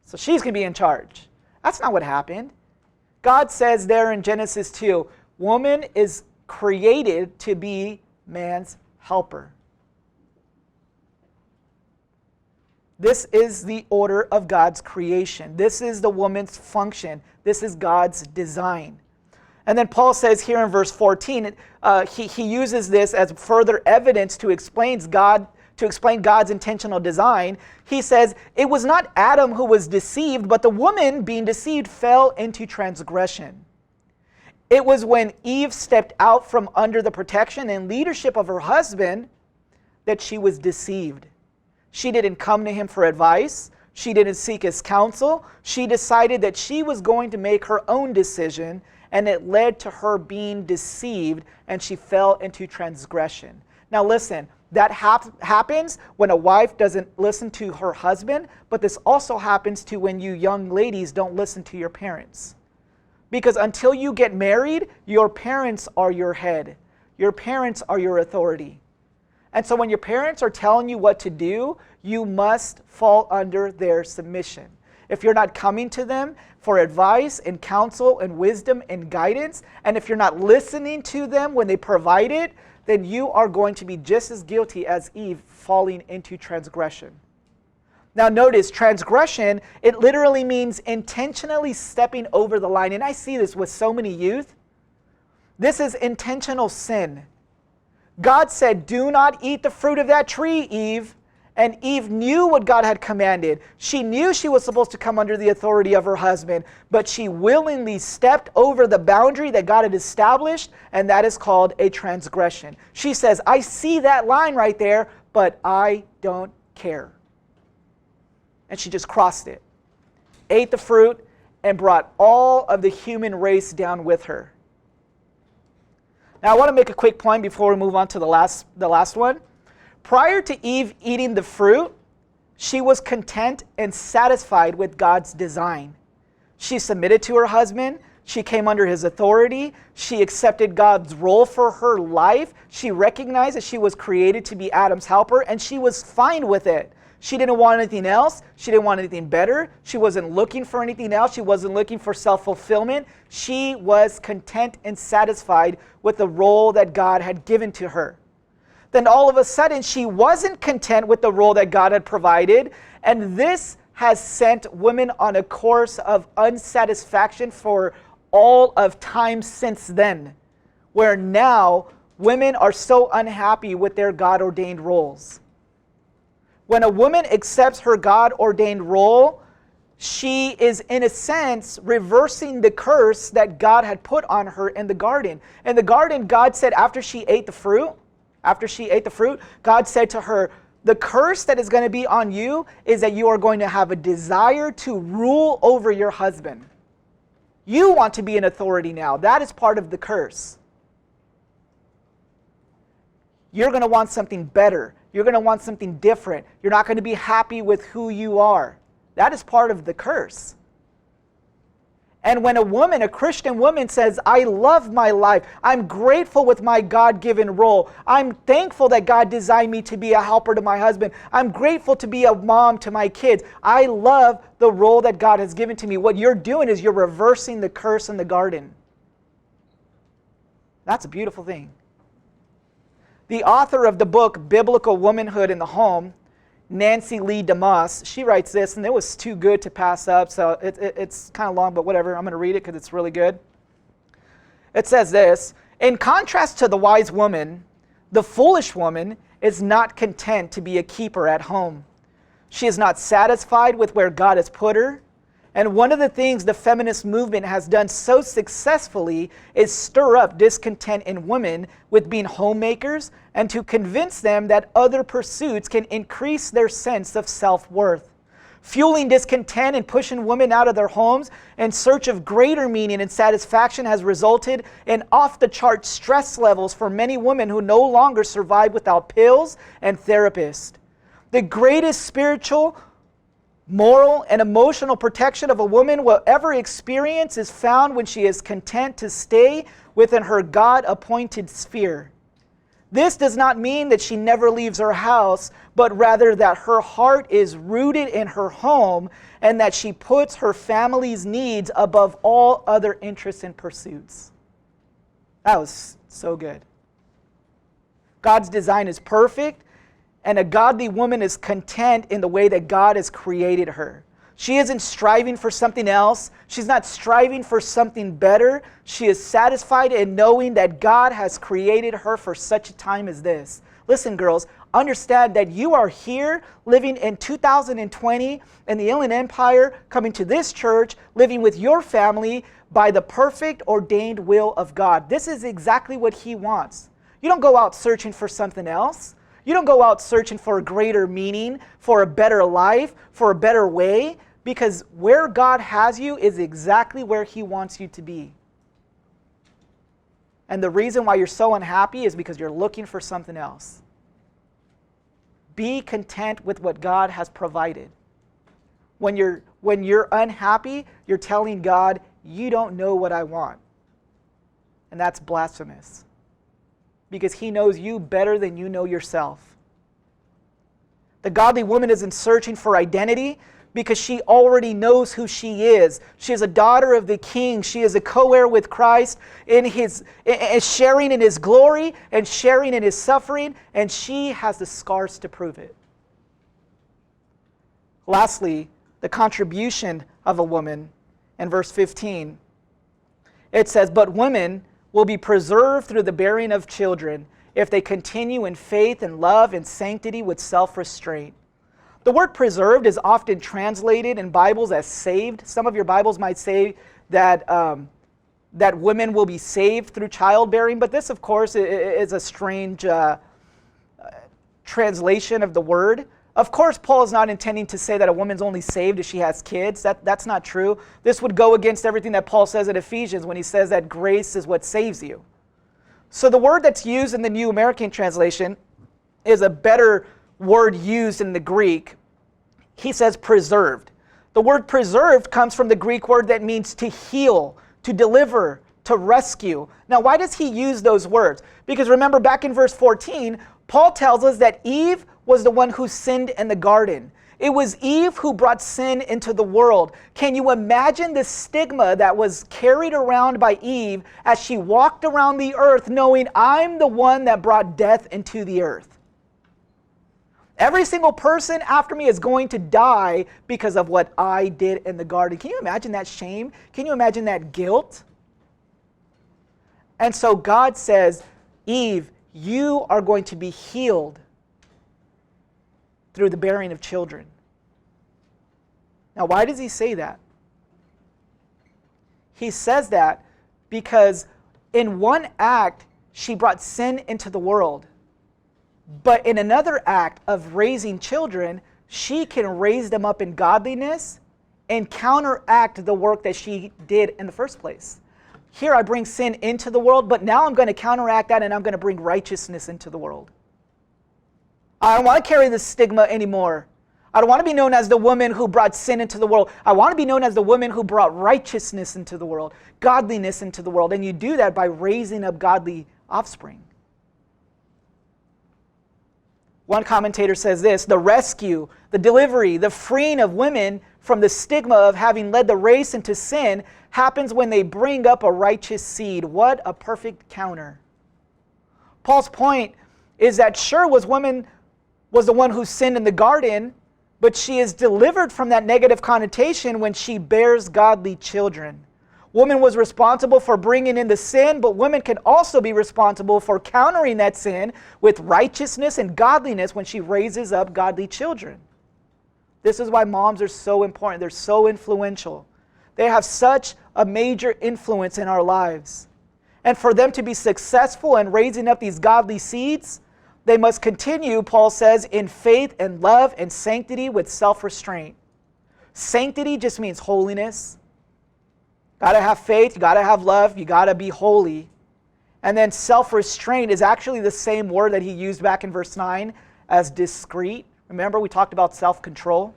So she's going to be in charge. That's not what happened. God says there in Genesis 2, woman is created to be man's helper. This is the order of God's creation. This is the woman's function. This is God's design. And then Paul says here in verse 14, he uses this as further evidence to explain God's intentional design. He says, it was not Adam who was deceived, but the woman being deceived fell into transgression. It was when Eve stepped out from under the protection and leadership of her husband that she was deceived. She didn't come to him for advice. She didn't seek his counsel. She decided that she was going to make her own decision, and it led to her being deceived, and she fell into transgression. Now listen, that happens when a wife doesn't listen to her husband, but this also happens to when you young ladies don't listen to your parents. Because until you get married, your parents are your head. Your parents are your authority. And so when your parents are telling you what to do, you must fall under their submission. If you're not coming to them for advice and counsel and wisdom and guidance, and if you're not listening to them when they provide it, then you are going to be just as guilty as Eve, falling into transgression. Now notice, transgression, it literally means intentionally stepping over the line. And I see this with so many youth. This is intentional sin. God said, do not eat the fruit of that tree, Eve. And Eve knew what God had commanded. She knew she was supposed to come under the authority of her husband, but she willingly stepped over the boundary that God had established, and that is called a transgression. She says, I see that line right there, but I don't care. And she just crossed it, ate the fruit, and brought all of the human race down with her. Now I want to make a quick point before we move on to the last one. Prior to Eve eating the fruit, she was content and satisfied with God's design. She submitted to her husband. She came under his authority. She accepted God's role for her life. She recognized that she was created to be Adam's helper, and she was fine with it. She didn't want anything else. She didn't want anything better. She wasn't looking for anything else. She wasn't looking for self-fulfillment. She was content and satisfied with the role that God had given to her. Then all of a sudden, she wasn't content with the role that God had provided, and this has sent women on a course of unsatisfaction for all of time since then, where now women are so unhappy with their God-ordained roles. When a woman accepts her God-ordained role, she is, in a sense, reversing the curse that God had put on her in the garden. In the garden, God said after she ate the fruit, God said to her, the curse that is going to be on you is that you are going to have a desire to rule over your husband. You want to be an authority now. That is part of the curse. You're going to want something better. You're going to want something different. You're not going to be happy with who you are. That is part of the curse. And when a Christian woman says, I love my life, I'm grateful with my God-given role, I'm thankful that God designed me to be a helper to my husband, I'm grateful to be a mom to my kids, I love the role that God has given to me, what you're doing is you're reversing the curse in the garden. That's a beautiful thing. The author of the book, Biblical Womanhood in the Home, Nancy Lee DeMoss, she writes this, and it was too good to pass up, so it's kind of long, but whatever. I'm going to read it because it's really good. It says this, in contrast to the wise woman, the foolish woman is not content to be a keeper at home. She is not satisfied with where God has put her. And one of the things the feminist movement has done so successfully is stir up discontent in women with being homemakers and to convince them that other pursuits can increase their sense of self-worth. Fueling discontent and pushing women out of their homes in search of greater meaning and satisfaction has resulted in off-the-chart stress levels for many women who no longer survive without pills and therapists. The greatest spiritual, moral, and emotional protection of a woman will ever experience is found when she is content to stay within her God-appointed sphere. This does not mean that she never leaves her house, but rather that her heart is rooted in her home and that she puts her family's needs above all other interests and pursuits. That was so good. God's design is perfect. And a godly woman is content in the way that God has created her. She isn't striving for something else. She's not striving for something better. She is satisfied in knowing that God has created her for such a time as this. Listen, girls, understand that you are here living in 2020 in the Inland Empire, coming to this church, living with your family by the perfect ordained will of God. This is exactly what He wants. You don't go out searching for something else. You don't go out searching for a greater meaning, for a better life, for a better way, because where God has you is exactly where He wants you to be. And the reason why you're so unhappy is because you're looking for something else. Be content with what God has provided. When you're unhappy, you're telling God, you don't know what I want. And that's blasphemous. Because He knows you better than you know yourself. The godly woman isn't searching for identity because she already knows who she is. She is a daughter of the King. She is a co-heir with Christ in sharing in His glory and sharing in His suffering, and she has the scars to prove it. Lastly, the contribution of a woman in verse 15. It says, "But women will be preserved through the bearing of children if they continue in faith and love and sanctity with self-restraint." The word preserved is often translated in Bibles as saved. Some of your Bibles might say that, that women will be saved through childbearing, but this, of course, is a strange translation of the word. Of course, Paul is not intending to say that a woman's only saved if she has kids. That's not true. This would go against everything that Paul says in Ephesians when he says that grace is what saves you. So the word that's used in the New American Translation is a better word used in the Greek. He says preserved. The word preserved comes from the Greek word that means to heal, to deliver, to rescue. Now, why does he use those words? Because remember, back in verse 14, Paul tells us that Eve was the one who sinned in the garden. It was Eve who brought sin into the world. Can you imagine the stigma that was carried around by Eve as she walked around the earth knowing, I'm the one that brought death into the earth? Every single person after me is going to die because of what I did in the garden. Can you imagine that shame? Can you imagine that guilt? And so God says, Eve, you are going to be healed through the bearing of children. Now, why does he say that? He says that because in one act, she brought sin into the world. But in another act of raising children, she can raise them up in godliness and counteract the work that she did in the first place. Here I bring sin into the world, but now I'm going to counteract that and I'm going to bring righteousness into the world. I don't want to carry this stigma anymore. I don't want to be known as the woman who brought sin into the world. I want to be known as the woman who brought righteousness into the world, godliness into the world. And you do that by raising up godly offspring. One commentator says this: the rescue, the delivery, the freeing of women from the stigma of having led the race into sin happens when they bring up a righteous seed. What a perfect counter. Paul's point is that sure woman was the one who sinned in the garden, but she is delivered from that negative connotation when she bears godly children. Woman was responsible for bringing in the sin, but women can also be responsible for countering that sin with righteousness and godliness when she raises up godly children. This is why moms are so important. They're so influential. They have such a major influence in our lives. And for them to be successful in raising up these godly seeds, they must continue, Paul says, in faith and love and sanctity with self-restraint. Sanctity just means holiness. Got to have faith, you got to have love, you got to be holy. And then self-restraint is actually the same word that he used back in verse 9 as discreet. Remember, we talked about self-control.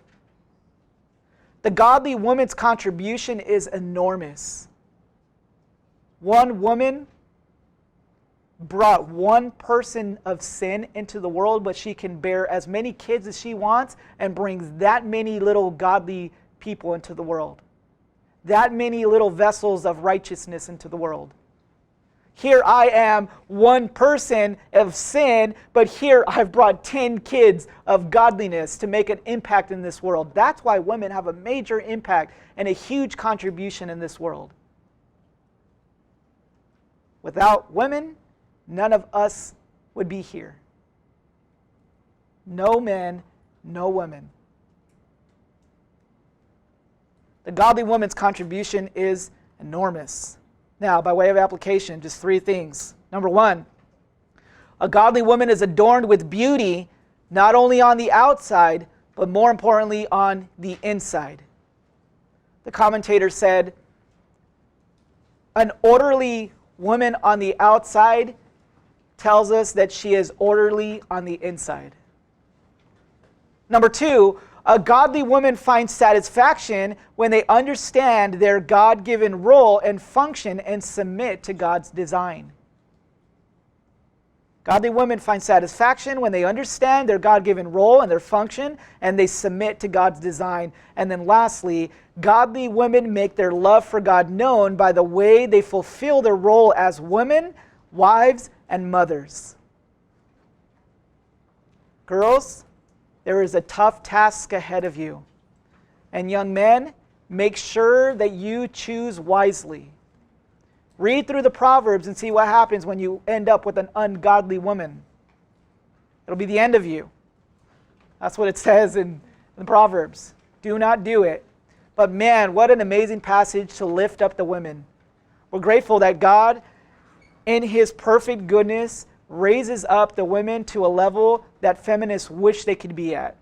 The godly woman's contribution is enormous. One woman brought one person of sin into the world, but she can bear as many kids as she wants and brings that many little godly people into the world. That many little vessels of righteousness into the world. Here I am, one person of sin, but here I've brought 10 kids of godliness to make an impact in this world. That's why women have a major impact and a huge contribution in this world. Without women, none of us would be here. No men, no women. The godly woman's contribution is enormous. Now, by way of application, just 3 things. Number 1, a godly woman is adorned with beauty, not only on the outside, but more importantly on the inside. The commentator said, an orderly woman on the outside tells us that she is orderly on the inside. Number 2, a godly woman finds satisfaction when they understand their God-given role and function and submit to God's design. Godly women find satisfaction when they understand their God-given role and their function and they submit to God's design. And then lastly, godly women make their love for God known by the way they fulfill their role as women, wives, and mothers. Girls, there is a tough task ahead of you. And young men, make sure that you choose wisely. Read through the Proverbs and see what happens when you end up with an ungodly woman. It'll be the end of you. That's what it says in the Proverbs. Do not do it. But man, what an amazing passage to lift up the women. We're grateful that God, in His perfect goodness, raises up the women to a level that feminists wish they could be at.